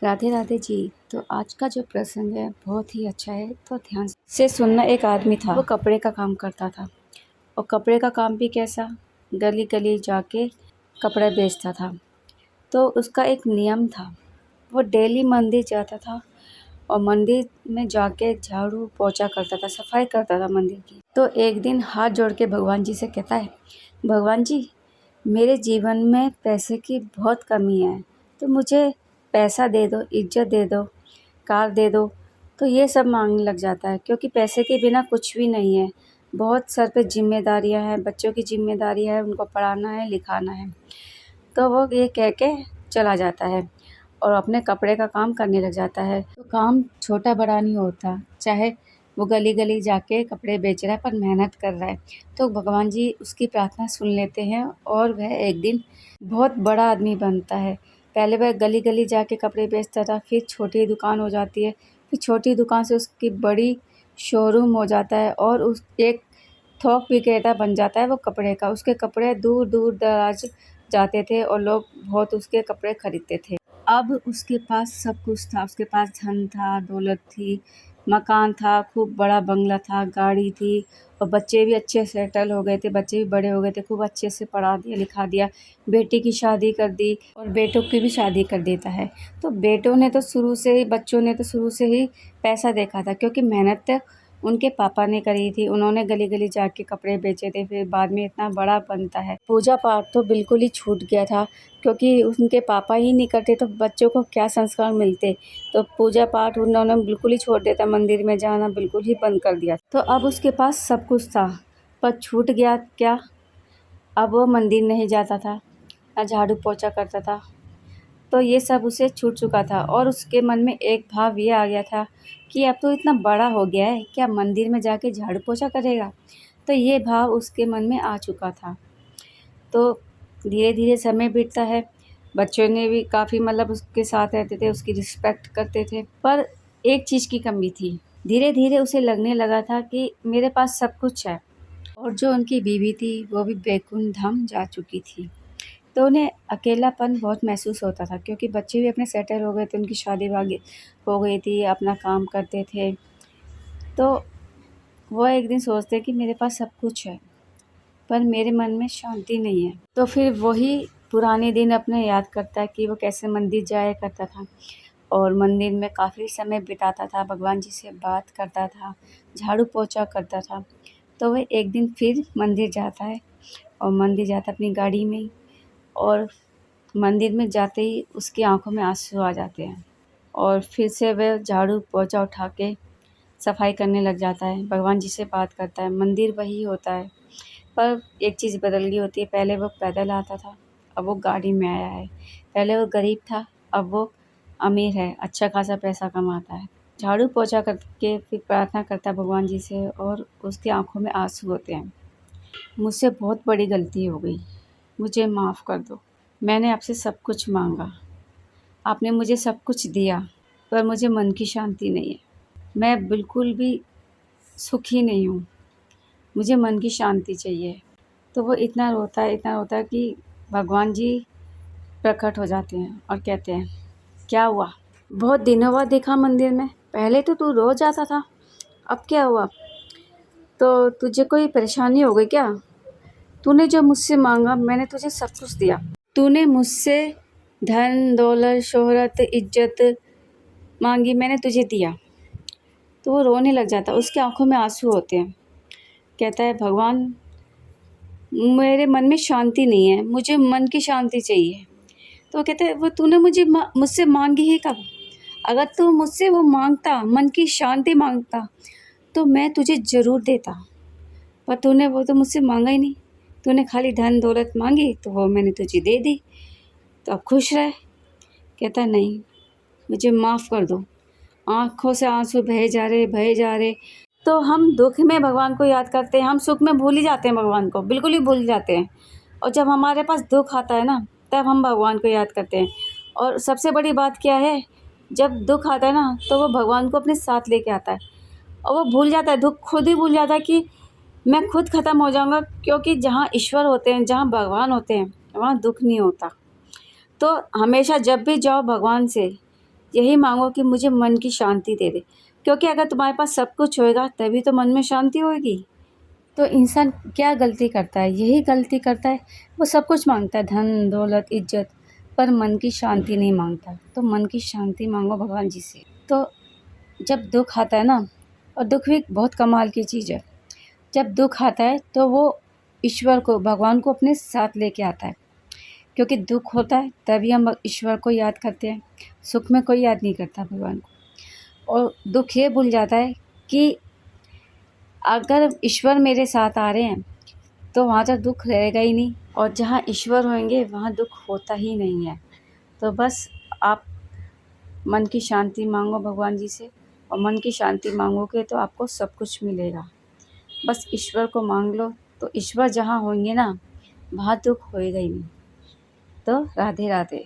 राधे राधे जी। तो आज का जो प्रसंग है बहुत ही अच्छा है, तो ध्यान से सुनना। एक आदमी था, वो कपड़े का काम करता था। और कपड़े का काम भी कैसा, गली गली जाके कपड़े बेचता था। तो उसका एक नियम था, वो डेली मंदिर जाता था और मंदिर में जाके झाड़ू पोछा करता था, सफाई करता था मंदिर की। तो एक दिन हाथ जोड़ के भगवान जी से कहता है, भगवान जी मेरे जीवन में पैसे की बहुत कमी है, तो मुझे पैसा दे दो, इज्जत दे दो, कार दे दो। तो ये सब मांगने लग जाता है, क्योंकि पैसे के बिना कुछ भी नहीं है। बहुत सर पे जिम्मेदारियां हैं, बच्चों की जिम्मेदारियां है, उनको पढ़ाना है, लिखाना है। तो वो ये कह के चला जाता है और अपने कपड़े का काम करने लग जाता है। तो काम छोटा बड़ा नहीं होता, चाहे वो गली गली जाके कपड़े बेच रहा है पर मेहनत कर रहा है। तो भगवान जी उसकी प्रार्थना सुन लेते हैं और वह एक दिन बहुत बड़ा आदमी बनता है। पहले वह गली गली जाके कपड़े बेचता था, फिर छोटी दुकान हो जाती है, फिर छोटी दुकान से उसकी बड़ी शोरूम हो जाता है और उस एक थोक विक्रेता बन जाता है वो कपड़े का। उसके कपड़े दूर दूर दराज जाते थे और लोग बहुत उसके कपड़े खरीदते थे। अब उसके पास सब कुछ था, उसके पास धन था, दौलत थी, मकान था, खूब बड़ा बंगला था, गाड़ी थी और बच्चे भी अच्छे सेटल हो गए थे, बच्चे भी बड़े हो गए थे, खूब अच्छे से पढ़ा दिया लिखा दिया, बेटी की शादी कर दी और बेटों की भी शादी कर देता है। तो बेटों ने तो शुरू से ही, बच्चों ने तो शुरू से ही पैसा देखा था, क्योंकि मेहनत उनके पापा ने करी थी। उन्होंने गली गली जाके कपड़े बेचे थे, फिर बाद में इतना बड़ा बनता है। पूजा पाठ तो बिल्कुल ही छूट गया था, क्योंकि उनके पापा ही नहीं करते तो बच्चों को क्या संस्कार मिलते। तो पूजा पाठ उन्होंने बिल्कुल ही छोड़ दिया था, मंदिर में जाना बिल्कुल ही बंद कर दिया। तो अब उसके पास सब कुछ था, पर छूट गया क्या, अब वो मंदिर नहीं जाता था, ना झाड़ू पोछा करता था। तो ये सब उसे छूट चुका था और उसके मन में एक भाव ये आ गया था कि अब तो इतना बड़ा हो गया है, क्या मंदिर में जाके झाड़ू पोछा करेगा। तो ये भाव उसके मन में आ चुका था। तो धीरे धीरे समय बीतता है, बच्चों ने भी काफ़ी उसके साथ रहते थे, उसकी रिस्पेक्ट करते थे, पर एक चीज़ की कमी थी। धीरे धीरे उसे लगने लगा था कि मेरे पास सब कुछ है, और जो उनकी बीवी थी वो भी बैकुंठ धाम जा चुकी थी। तो उन्हें अकेलापन बहुत महसूस होता था, क्योंकि बच्चे भी अपने सेटल हो गए थे, उनकी शादी वादी हो गई थी, अपना काम करते थे। तो वो एक दिन सोचते कि मेरे पास सब कुछ है पर मेरे मन में शांति नहीं है। तो फिर वही पुराने दिन अपने याद करता है कि वो कैसे मंदिर जाया करता था और मंदिर में काफ़ी समय बिताता था, भगवान जी से बात करता था, झाड़ू पोछा करता था। तो वह एक दिन फिर मंदिर जाता है और मंदिर जाता अपनी गाड़ी में ही, और मंदिर में जाते ही उसकी आंखों में आंसू आ जाते हैं और फिर से वह झाड़ू पोछा उठा के सफाई करने लग जाता है, भगवान जी से बात करता है। मंदिर वही होता है, पर एक चीज़ बदल गई होती है। पहले वो पैदल आता था, अब वो गाड़ी में आया है। पहले वो गरीब था, अब वो अमीर है, अच्छा खासा पैसा कमाता है। झाड़ू पोछा करके फिर प्रार्थना करता है भगवान जी से और उसकी आंखों में आंसू होते हैं। मुझसे बहुत बड़ी गलती हो गई, मुझे माफ़ कर दो। मैंने आपसे सब कुछ मांगा, आपने मुझे सब कुछ दिया, पर मुझे मन की शांति नहीं है। मैं बिल्कुल भी सुखी नहीं हूँ, मुझे मन की शांति चाहिए। तो वो इतना रोता है कि भगवान जी प्रकट हो जाते हैं और कहते हैं, क्या हुआ, बहुत दिनों बाद देखा मंदिर में, पहले तो तू रोज़ आता था, अब क्या हुआ। तो तुझे कोई परेशानी हो गई क्या, तूने जो मुझसे मांगा मैंने तुझे सब कुछ दिया। तूने मुझसे धन दौलत शोहरत इज्जत मांगी, मैंने तुझे दिया। तो वो रोने लग जाता है, उसकी आंखों में आंसू होते हैं। कहता है, भगवान मेरे मन में शांति नहीं है, मुझे मन की शांति चाहिए। तो वो कहते हैं, वो तूने मुझसे मांगी है कब, अगर तू मुझसे वो मांगता, मन की शांति मांगता, तो मैं तुझे ज़रूर देता, पर तूने वो तो मुझसे मांगा ही नहीं। तूने खाली धन दौलत मांगी तो वो मैंने तुझे दे दी, तो अब खुश रहे। कहता नहीं, मुझे माफ़ कर दो। आँखों से आंसू बहे जा रहे। तो हम दुख में भगवान को याद करते हैं, हम सुख में भूल ही जाते हैं भगवान को, बिल्कुल ही भूल जाते हैं। और जब हमारे पास दुख आता है ना, तब हम भगवान को याद करते हैं। और सबसे बड़ी बात क्या है, जब दुख आता है ना, तो वो भगवान को अपने साथ लेके आता है और वो भूल जाता है, दुख खुद ही भूल जाता है कि मैं खुद ख़त्म हो जाऊँगा। क्योंकि जहाँ ईश्वर होते हैं, जहाँ भगवान होते हैं, वहाँ दुख नहीं होता। तो हमेशा जब भी जाओ भगवान से यही मांगो कि मुझे मन की शांति दे दे, क्योंकि अगर तुम्हारे पास सब कुछ होएगा तभी तो मन में शांति होएगी। तो इंसान क्या गलती करता है, यही गलती करता है, वो सब कुछ मांगता है, धन दौलत इज्जत, पर मन की शांति नहीं मांगता। तो मन की शांति मांगो भगवान जी से। तो जब दुख आता है ना, और दुख भी बहुत कमाल की चीज़ है, जब दुख आता है तो वो ईश्वर को, भगवान को अपने साथ लेके आता है, क्योंकि दुख होता है तभी हम ईश्वर को याद करते हैं, सुख में कोई याद नहीं करता भगवान को। और दुख ये भूल जाता है कि अगर ईश्वर मेरे साथ आ रहे हैं तो वहाँ तो दुख रहेगा ही नहीं, और जहाँ ईश्वर होंगे वहाँ दुख होता ही नहीं है। तो बस आप मन की शांति मांगो भगवान जी से, और मन की शांति मांगोगे तो आपको सब कुछ मिलेगा। बस ईश्वर को मांग लो, तो ईश्वर जहाँ होंगे ना वहाँ दुख होएगा ही नहीं। तो राधे राधे।